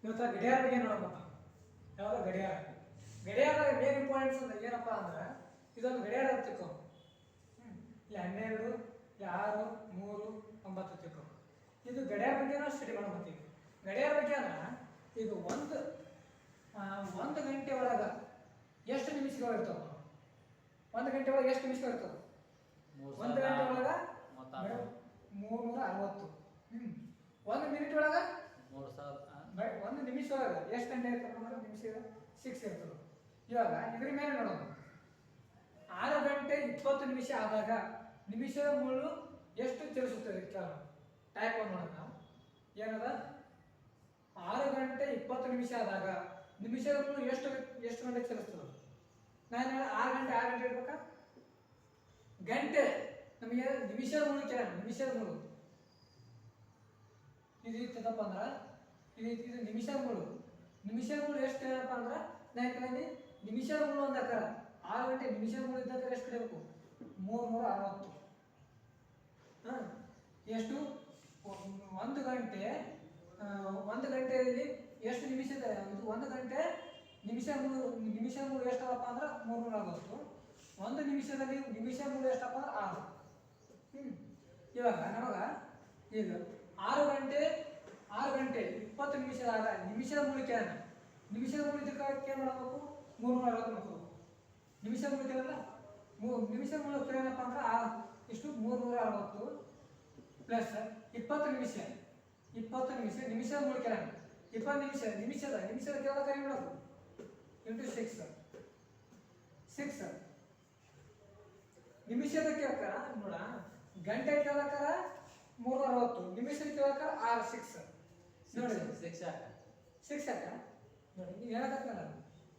ಇವತ್ತು ಗಡಿಯಾರ ಬಗ್ಗೆ ನೋಡೋಣ. ಯಾವುದು ಗಡಿಯಾರ? ಗಡಿಯಾರದ ಮೇನ್ ಇಂಪಾರ್ಟೆನ್ಸ್ ಅಂದ್ರೆ ಏನಪ್ಪ ಅಂದ್ರೆ ಇದೊಂದು ಗಡಿಯಾರ ಅಂತ ತಿಳ್ಕೊ. ಇಲ್ಲಿ 12, ಇಲ್ಲಿ 6, 3, 9 ತಿಳ್ಕೊ. ಇದು ಗಡಿಯಾರ ಬಗ್ಗೆ ನಾವು ಸ್ಟಡಿ ಮಾಡ್ಕೊತೀವಿ. ಗಡಿಯಾರ ಬಗ್ಗೆ ಅಂದ್ರೆ ಈಗ ಒಂದು ಗಂಟೆ ಒಳಗೆ ಎಷ್ಟು ನಿಮಿಷಗಳು ಇರ್ತಾವ? ಒಂದು ಗಂಟೆ ಒಳಗೆ ಎಷ್ಟು ನಿಮಿಷಗಳು ಇರ್ತಾವ? ಒಂದು ಗಂಟೆ ಒಳಗೆ 360. ಒಂದು ಮಿನಿಟ್ ಒಳಗೆ 3000. ಒಂದು ನಿಮಿಷ ಒಳಗೆ ಎಷ್ಟು ಗಂಟೆ ಇರ್ತದೆ ಅಂದ್ರೆ ನಿಮಿಷ 6 ಇರ್ತದೆ. ಇವಾಗ ಇದ್ರ ಮೇಲೆ ನೋಡೋದು 6 ಗಂಟೆ 20 ನಿಮಿಷ ಆದಾಗ ನಿಮಿಷದ ಮುಳ್ಳು ಎಷ್ಟು ಚಲಿಸುತ್ತದೆ? ಕೇಳೋಣ. ಟೈಪ್ ಮಾಡೋಣ ನಾವು. ಏನದ? 6 ಗಂಟೆ 20 ನಿಮಿಷ ಆದಾಗ ನಿಮಿಷದ ಮುಳ್ಳು ಎಷ್ಟು ಗಂಟೆ ಚಲಿಸ್ತದೆ? ನಾನು 6 ಗಂಟೆ ಇರ್ಬೇಕಾ? ಗಂಟೆ ನಮಗೆ ನಿಮಿಷದ ಮುಳ್ಳು ಕೇಳೋಣ. ನಿಮಿಷದ ಮುಳ್ಳು ಇದು ಇತ್ತಪ್ಪ ಅಂದ್ರೆ ಇದು ನಿಮಿಷದ ಮುಳ್ಳು. ನಿಮಿಷದ ಮುಳ್ಳು ಎಷ್ಟು ಏನಪ್ಪ ಅಂದ್ರೆ ನಾನು ಕೇಳಿ ನಿಮಿಷದ ಮುಳ್ಳು ಅಂದಾಗ 6 ಗಂಟೆ ನಿಮಿಷದ ಮುಳ್ಳು ಇದ್ದಾಗ ಎಷ್ಟು ಕಡಿಬೇಕು? 360. ಎಷ್ಟು? ಒಂದು ಗಂಟೆಯಲ್ಲಿ ಎಷ್ಟು ನಿಮಿಷ ಇದೆ? ಒಂದು ಗಂಟೆ ನಿಮಿಷದ ಮುಳ್ಳು ಎಷ್ಟಪ್ಪ ಅಂದ್ರೆ 360. ಒಂದು ನಿಮಿಷದಲ್ಲಿ ನಿಮಿಷದ ಮುಳ್ಳು ಎಷ್ಟಪ್ಪ ಅಂದ್ರೆ 6. ಇವಾಗ ನಮಗೆ ಈಗ 6 ಗಂಟೆ 20 ನಿಮಿಷದಾಗ ನಿಮಿಷದ ಮುಳ್ಳು ಕೇಳೋಣ. ನಿಮಿಷದ ಮುಳ್ಳು ಇದಕ್ಕೆ ಏನು ಮಾಡಬೇಕು? 360 ಮಾಡ್ಕೋಬೇಕು. ನಿಮಿಷದ ಮುಳ್ಳು ಕೇಳಲ್ಲ. ನಿಮಿಷದ ಮುಳ್ಳು ಕೇಳೋಣಪ್ಪ ಅಂದ್ರೆ ಇಷ್ಟು 360 ಪ್ಲಸ್ 20 ನಿಮಿಷ. ನಿಮಿಷದ ಮುಳ್ಳು ಕೇಳೋಣ. 20 ನಿಮಿಷದ ಕೇಳೋದ ಕರೆ ಮಾಡೋದು ಇಂಟು 6. ನಿಮಿಷದ ಕೇಳಕ್ಕಾರ ನೋಡ. ಗಂಟೆ ಕೇಳಕ್ಕಾರ 360, ನಿಮಿಷದ ಕೇಳಕ್ಕಾರ 6 ನೋಡಿ. 6 ಯಾಕ ನೋಡಿ ನೀವು ಹೇಳಕತ್ತಲ್ಲ.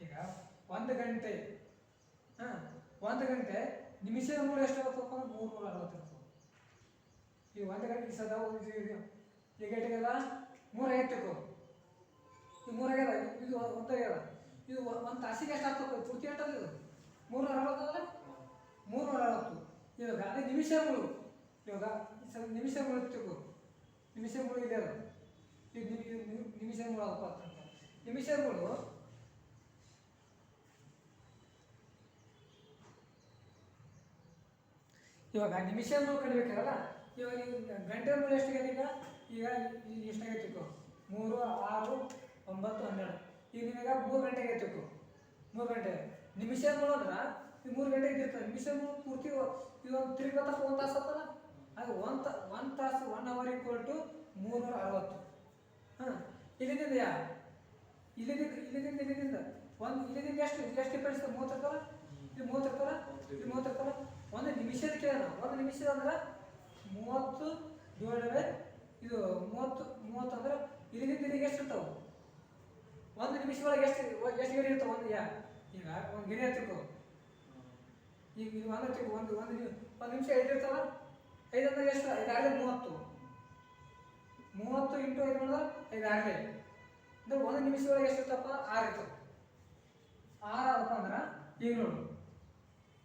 ಈಗ ಒಂದು ಗಂಟೆ ನಿಮಿಷದ ಮುಳ್ಳು ಎಷ್ಟು ಇರತ್ತಪ್ಪ? 360 ಇರ್ತದೆ. ಈಗ ಒಂದು ಗಂಟೆ ಸದಾ ಈಗ ಎಷ್ಟಾಗ್ಯದ? 3:50. ಈಗ 3 ಇದು ಒಂದಾಗ್ಯದ. ಇದು ಒಂದು ತಾಸಿಗೆ ಎಷ್ಟು ಆಗ್ತದೆ? ಪೂರ್ತಿ ಎಷ್ಟದ? ಇದು 360 ಅಲ್ಲ? 360. ಇವಾಗ ಅದೇ ನಿಮಿಷ ಮುಳ್ಳು. ಇವಾಗ ನಿಮಿಷ ಮುಳ್ಳು ತಿಳ್ಕೊ. ನಿಮಿಷ ಮುಳ್ಳು ಇದೆ ಅದು. ಈಗ ನಿಮಿಷ ಮುಳ್ಳು ಅದಪ್ಪ ಅಂತ. ನಿಮಿಷ ಮುಳ್ಳು ಇವಾಗ ನಿಮಿಷ ಮುಳ್ಳು ಕಡಿಬೇಕಲ್ಲ. ಇವಾಗ ಗಂಟೆ ಮುಳ್ಳು ಎಷ್ಟಾಗೈತೆ? ಈಗ ಎಷ್ಟಾಗೈತೆ ತಿಳ್ಕೊ? 3, 6, 9, 12. ಈಗ ನಿನಗೆ 3 ಗಂಟೆಗೆ ತಿಳ್ಕೊ. 3 ಗಂಟೆ ನಿಮಿಷ ಮುಳ್ಳು ಅಂದ್ರೆ ಈಗ 3 ಗಂಟೆಗೆ ಇರ್ತದೆ. ನಿಮಿಷ ಮುಳ್ಳು ಪೂರ್ತಿ ಇದೊಂದು ತಿರುಗತ್ತ 1 ತಾಸು ಆಗ್ತಲ್ಲ. ಅದು 1 ತಾಸು 1 ಅವರ್ = 360. ಇಲ್ಲಿಂದ ಇಲ್ಲಿಂದ ಎಷ್ಟು ಡಿಫರೆನ್ಸ್? 30 ಇರ್ತಲ್ಲ. ಇದು 30 ಇರ್ತಲ್ಲ. ಇದು 30 ಇರ್ತಲ್ಲ. ಒಂದು ನಿಮಿಷದ ಕೇಳೋಣ. ಒಂದು ನಿಮಿಷ ಅಂದ್ರೆ 30 ಇದು 30 ಅಂದ್ರೆ ಇಲ್ಲಿಂದ ಎಷ್ಟು ಇರ್ತಾವೆ? ಒಂದು ನಿಮಿಷ ಒಳಗೆ ಎಷ್ಟು ಗಿಡ ಇರ್ತಾವೆ? ಈಗ ಒಂದು ಗಿಡ ತಿಳ್ಕೊ. ಈಗ ಇದು ಒಂದು ನಿಮಿಷ 5 ಇರ್ತಾವ. 5 ಅಂದ್ರೆ ಎಷ್ಟು? 5 ಆಗಲೇ 30. 30 × 5 ಮಾಡಿದ್ರೆ 5 ಆಗಲೇ ಅಂದ್ರೆ ಒಂದು ನಿಮಿಷ ಒಳಗೆ ಎಷ್ಟು ಇರ್ತಪ್ಪ? 6 ಇರ್ತವೆ. 6 ಆದಪ್ಪ ಅಂದ್ರೆ ಈಗ ನೋಡು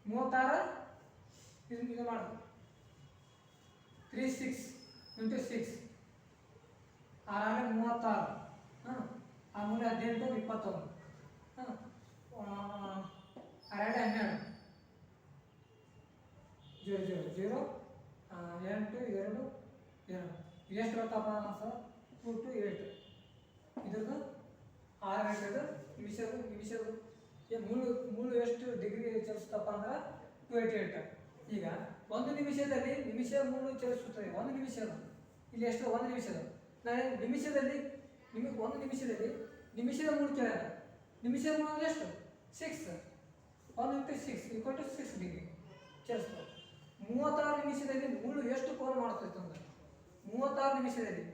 36 ಇದು ಮಾಡು 36 × 6 6 36. ಆ 3 18 21. 12 0 8 2 ಎಷ್ಟು ಬರ್ತಪ್ಪ ಸರ್? 2 to 8. ಇದ್ರದ್ದು 6 ಗಂಟೆದು ನಿಮಿಷದ ಮುಳ್ಳು ಎಷ್ಟು ಡಿಗ್ರಿ ಚಲಿಸುತ್ತಪ್ಪ ಅಂದ್ರೆ 288. ಈಗ ಒಂದು ನಿಮಿಷದಲ್ಲಿ ನಿಮಿಷ ಮುಳ್ಳು ಚಲಿಸುತ್ತದೆ. ಒಂದು ನಿಮಿಷದ ಇಲ್ಲಿ ಎಷ್ಟು? ಒಂದು ನಿಮಿಷದ ನಾನು ನಿಮಿಷದಲ್ಲಿ ಒಂದು ನಿಮಿಷದಲ್ಲಿ ನಿಮಿಷದ ಮುಳ್ಳು ಕೇಳೋಣ. ನಿಮಿಷದ ಮುಳ್ಳು ಎಷ್ಟು? 6. 1 × 6 = 6 ಡಿಗ್ರಿ ಚಲಿಸ್ತದೆ. 36 ನಿಮಿಷದಲ್ಲಿ ಮುಳ್ಳು ಎಷ್ಟು ಕೋನ ಮಾಡ್ತೈತೆ ಅಂದ್ರೆ 36 ನಿಮಿಷದಲ್ಲಿ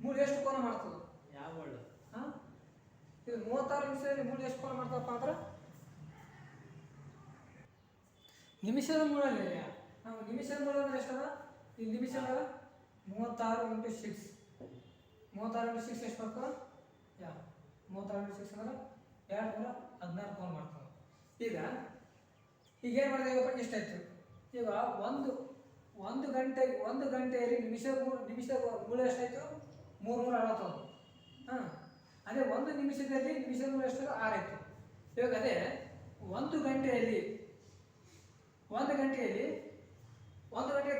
ಮುಳ್ಳು ಎಷ್ಟು ಕೋನ ಮಾಡ್ತದೆ? ಯಾವ ಮುಳ್ಳು? ಇದು 36 ನಿಮಿಷದಲ್ಲಿ ಮುಳ್ಳು ಎಷ್ಟು ಕೋನ ಮಾಡ್ತದಪ್ಪ ಅಂದ್ರೆ ನಿಮಿಷದ ಮುಳ್ಳಲ್ಲಿ ನಾವು ನಿಮಿಷದ ಮುಳ್ಳು ಅಂದ್ರೆ ಎಷ್ಟದ? ಈ ನಿಮಿಷ 36 × 6. 36 × 6 ಎಷ್ಟು ಬರ್ತದೆ? 36 × 6 ಅಂದ್ರೆ 216 ಕೋನ ಮಾಡ್ತದೆ. ಈಗ ಏನು ಮಾಡಿದೆವಪ್ಪ? ಇಷ್ಟಾಯ್ತು. ಈಗ ಒಂದು ಗಂಟೆಯಲ್ಲಿ ನಿಮಿಷ ಮುಳ್ಳು ಎಷ್ಟಾಯ್ತು? 360. ಅದೇ ಒಂದು ನಿಮಿಷದಲ್ಲಿ ನಿಮಿಷದ ಮೂಲ ಎಷ್ಟು 6 ಆಯಿತು. ಇವಾಗ ಅದೇ ಒಂದು ಗಂಟೆಗೆ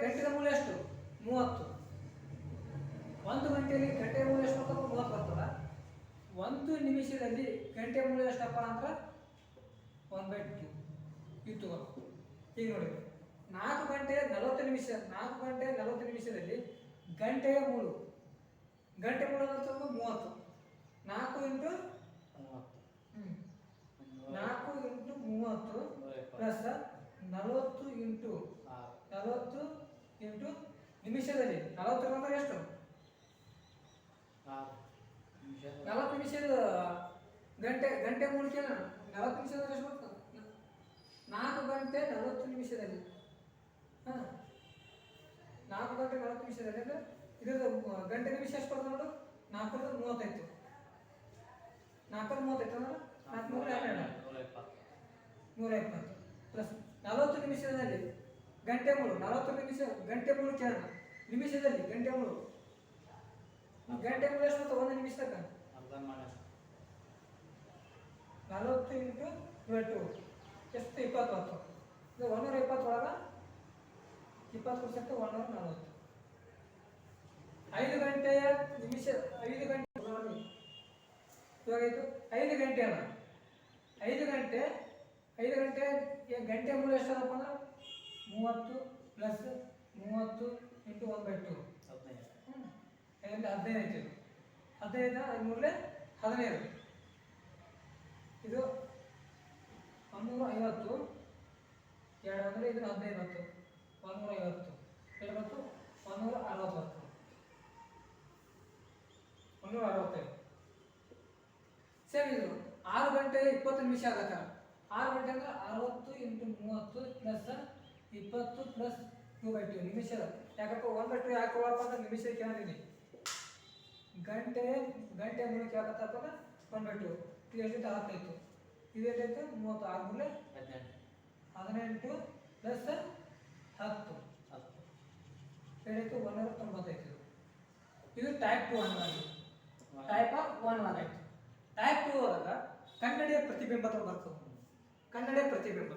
ಗಂಟೆದ ಮೂಲ ಎಷ್ಟು 30. ಒಂದು ಗಂಟೆಯಲ್ಲಿ ಗಂಟೆಯ ಮೂಲ ಎಷ್ಟು ಬರ್ತಪ್ಪ 30 ಬರ್ತದ. ಒಂದು ನಿಮಿಷದಲ್ಲಿ ಗಂಟೆಯ ಮೂಲ ಎಷ್ಟಪ್ಪ ಅಂದ್ರೆ 1/2 ಇತ್ತು. ಈಗ ನೋಡಿ 4 ಗಂಟೆ 40 ನಿಮಿಷದಲ್ಲಿ ಗಂಟೆಯ ಮೂಲ ಅಂತ 30. 4 ಇಂಟು 30 ಪ್ಲಸ್ 40 ಇಂಟು ನಿಮಿಷದಲ್ಲಿ 40 ಅಂದ್ರೆ ಎಷ್ಟು 40 ನಿಮಿಷದ ಗಂಟೆ ಮೂಲಕ 40 ನಿಮಿಷದಲ್ಲಿ ಎಷ್ಟು ಬರ್ತದೆ 4 ಗಂಟೆ 40 ನಿಮಿಷದಲ್ಲಿ. ಹಾಂ 4 ಗಂಟೆ 40 ನಿಮಿಷದಲ್ಲಿ ಅಂದರೆ ಇದ್ರದ್ದು ಗಂಟೆ ನಿಮಿಷ ಎಷ್ಟು ಬರ್ತದೆ ನೋಡು 4:35. 4:35 ಅಂದ್ರೆ 120 ಪ್ಲಸ್ 40 ನಿಮಿಷದಲ್ಲಿ ಗಂಟೆ ಮೂಲ 40 ನಿಮಿಷ ಗಂಟೆ ಮೂಲ ಕೇಳೋಣ ನಿಮಿಷದಲ್ಲಿ ಗಂಟೆ ಮೂಲ ಎಷ್ಟು ಬರ್ತದೆ ಒಂದು ನಿಮಿಷ ತನಕ 40 ಇಂಟು 2 ಎಷ್ಟು 20 ಬರ್ತದೆ. ಇದು 120 ಒಳಗೆ 20% 140. 5 ಗಂಟೆಯ ನಿಮಿಷ 5 ಗಂಟೆ ಇವಾಗಾಯಿತು 5 ಗಂಟೆ ಅಲ್ಲ 5 ಗಂಟೆ ಗಂಟೆ ಮೂಲ ಎಷ್ಟಪ್ಪ ಅಂದ್ರೆ 30 ಪ್ಲಸ್ 30 ಇಂಟು 1/2 15 ಆಯ್ತು. 15 5 15 ಇದು 150 2 ಅಂದರೆ ಇದನ್ನು 15 ಬತ್ತು 150 2 ಬತ್ತು 160 ಬತ್ತು 165. ಸೇಮ್ ಇದು 6 ಗಂಟೆ 20 ನಿಮಿಷ ಆಗತ್ತ 6 ಗಂಟೆ ಅಂದ್ರೆ 60 ಇಂಟು 30 ಪ್ಲಸ್ 20 ಪ್ಲಸ್ 2/2 ನಿಮಿಷ. ಯಾಕಪ್ಪ 1/2 ಯಾಕೆ ಹೋಗಪ್ಪ ಅಂದ್ರೆ ನಿಮಿಷ ಕೇಳಿದೀನಿ. ಗಂಟೆ ಮೂಲ ಕೇಳಕತ್ತಪ್ಪ ಅಂದ್ರೆ 1/2 ಇದು ಎಷ್ಟಿತ್ತು 10 ಆಯಿತು. ಇದು ಎಷ್ಟಾಯ್ತು 30 6 18 ಪ್ಲಸ್ 10 ಏನಾಯ್ತು 190 ಆಯಿತು. ಇದು ಟೈಪ್ 2 ಅನ್ನೋದು ಟೈಪ್ 1 ಆಯಿತು. ಟೈಪ್ 2 ಒಳಗೆ ಕನ್ನಡಿಯ ಪ್ರತಿಬಿಂಬ ಬರ್ತದೆ. ಕನ್ನಡಿಯ ಪ್ರತಿಬಿಂಬ